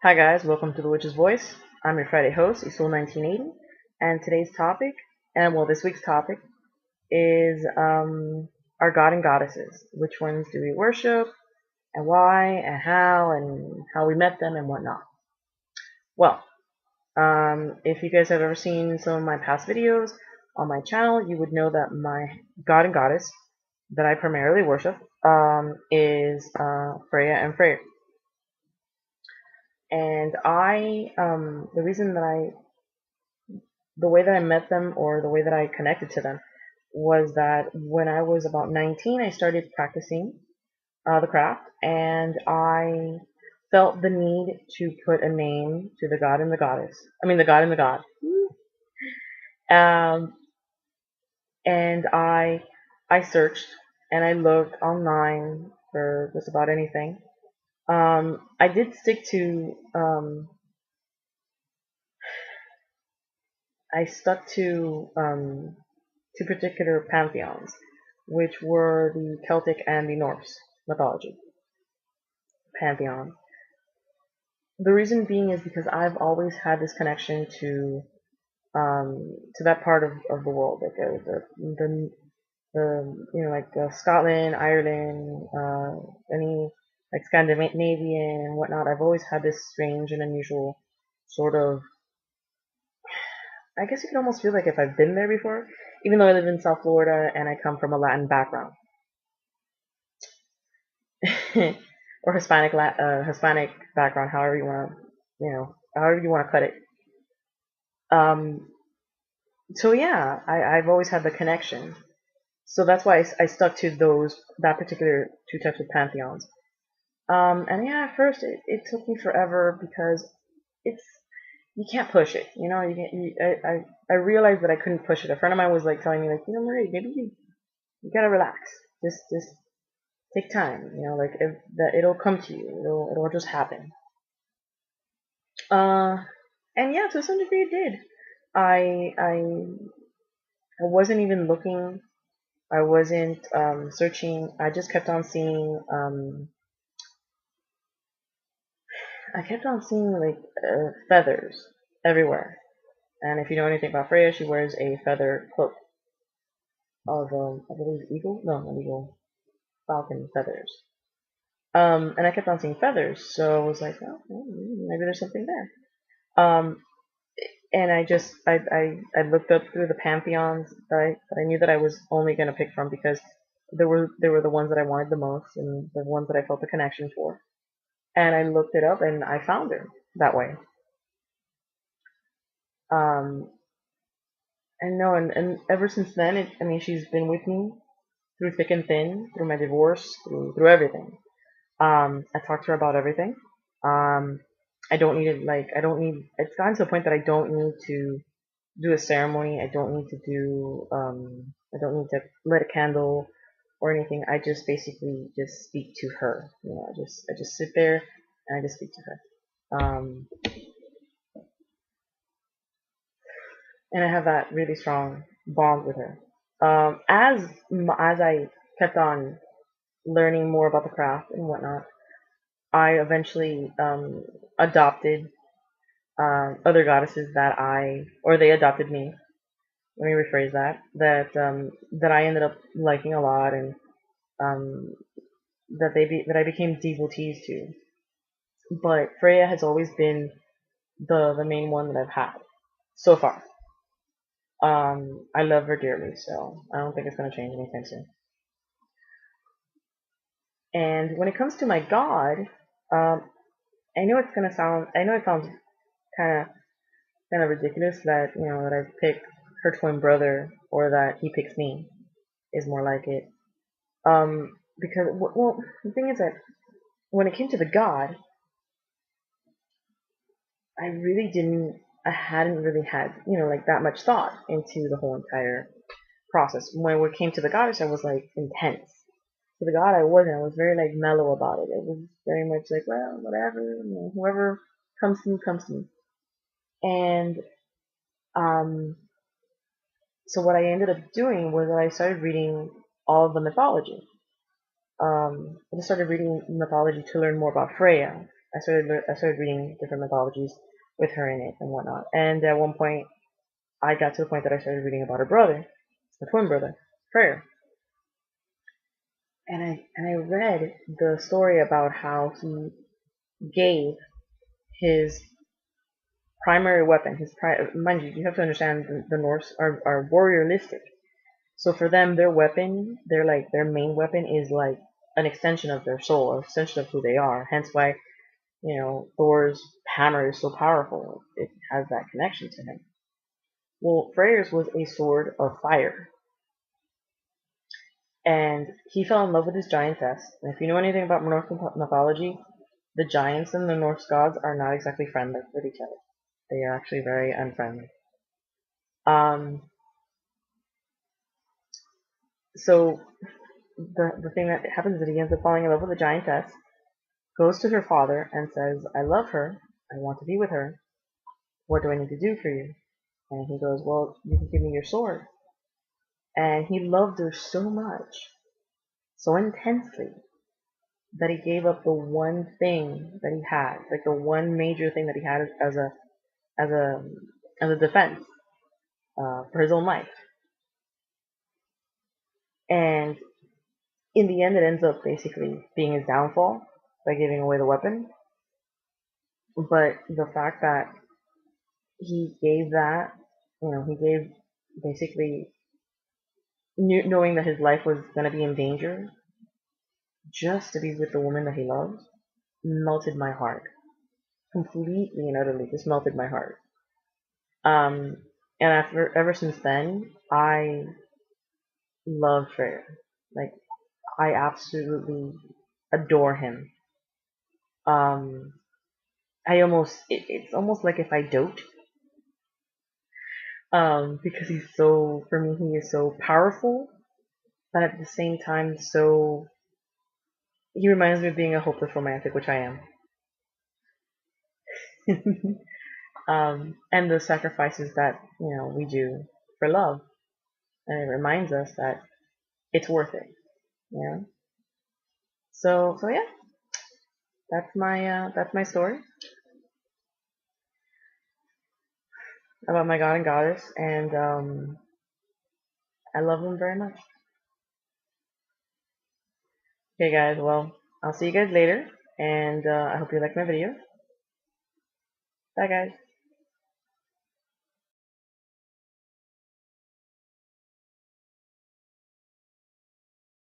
Hi guys, welcome to The Witch's Voice. I'm your Friday host, Isul1980, and today's topic, this week's topic, is our God and goddesses. Which ones do we worship, and why, and how we met them, and whatnot. Well, if you guys have ever seen some of my past videos on my channel, you would know that my God and goddess that I primarily worship is Freya and Freyr. And the way that I met them or the way that I connected to them was that when I was about 19, I started practicing the craft, and I felt the need to put a name to the god and the goddess. I mean, the god and the god. Um, and I searched and I looked online for just about anything. I did stick to I stuck to two particular pantheons, which were the Celtic and the Norse mythology pantheon. The reason being is because I've always had this connection to that part of the world, like Scotland, Ireland, any like Scandinavian and whatnot. I've always had this strange and unusual sort of. I guess you could almost feel like if I've been there before, even though I live in South Florida and I come from a Latin background. Or Hispanic background, however you want to, however you want to cut it. Um, so yeah, I've always had the connection. So that's why I stuck to that particular two types of pantheons. And yeah, at first it took me forever because it's you can't push it. I realized that I couldn't push it. A friend of mine was like telling me like, Marie, maybe you gotta relax. Just take time. It'll come to you. It'll just happen. Uh, and yeah, to some degree it did. I wasn't even looking. I wasn't searching. I just kept on seeing. I kept on seeing like feathers everywhere. And if you know anything about Freya, she wears a feather cloak of I believe eagle. No, not eagle. Falcon feathers. And I kept on seeing feathers, so I was like, oh, maybe there's something there. And I looked up through the pantheons that I knew that I was only gonna pick from because there were the ones that I wanted the most and the ones that I felt the connection for. And I looked it up and I found her that way. Um, and no, and ever since then, she's been with me through thick and thin, through my divorce, through everything. I talked to her about everything. Um, I don't need it, like, I don't need, it's gotten to the point that I don't need to do a ceremony. I don't need to light a candle or anything. I just basically just speak to her. I just sit there and I just speak to her. And I have that really strong bond with her. As I kept on learning more about the craft and whatnot, I eventually adopted other goddesses or they adopted me. Let me rephrase that. That I ended up liking a lot, and um, that I became devotees to. But Freya has always been the main one that I've had so far. I love her dearly, so I don't think it's gonna change anytime soon. And when it comes to my god, um, I know it sounds kind of ridiculous that that I pick her twin brother or that he picks me is more like it. Because well, the thing is that when it came to the god, I really didn't. I hadn't really had like that much thought into the whole entire process. When it came to the goddess, I was like intense. For the god, I wasn't. I was very like mellow about it. It was very much like, well, whatever. Whoever comes to me, comes to me. And um, so what I ended up doing was that I started reading all of the mythology. I just started reading mythology to learn more about Freya. I started reading different mythologies with her in it and whatnot. And at one point, I got to the point that I started reading about her brother, her twin brother, Freyr. And I read the story about how he gave his primary weapon, mind you, you have to understand the Norse are warrioristic. So for them, their weapon, their main weapon is like an extension of their soul, an extension of who they are. Hence why, Thor's hammer is so powerful. It has that connection to him. Well, Freyr's was a sword of fire. And he fell in love with his giantess. And if you know anything about Norse mythology, the giants and the Norse gods are not exactly friendly with each other. They are actually very unfriendly. Um, so the thing that happens is that he ends up falling in love with the giantess, goes to her father and says, I love her, I want to be with her, what do I need to do for you? And he goes, well, you can give me your sword. And he loved her so much, so intensely, that he gave up the one thing that he had, like the one major thing that he had as a as a defense for his own life. And in the end, it ends up basically being his downfall by giving away the weapon. But the fact that he gave that, he gave basically knowing that his life was going to be in danger just to be with the woman that he loved, melted my heart. Completely and utterly just melted my heart. Um, and ever since then, I love Freyr. Like, I absolutely adore him. Um, it's almost like if I dote, because for me, he is so powerful, but at the same time, he reminds me of being a hopeless romantic, which I am. And the sacrifices that, we do for love. And it reminds us that it's worth it, you know? So yeah, that's my story about my god and goddess, and I love them very much. Okay, guys, well, I'll see you guys later, and I hope you like my video. Bye, guys.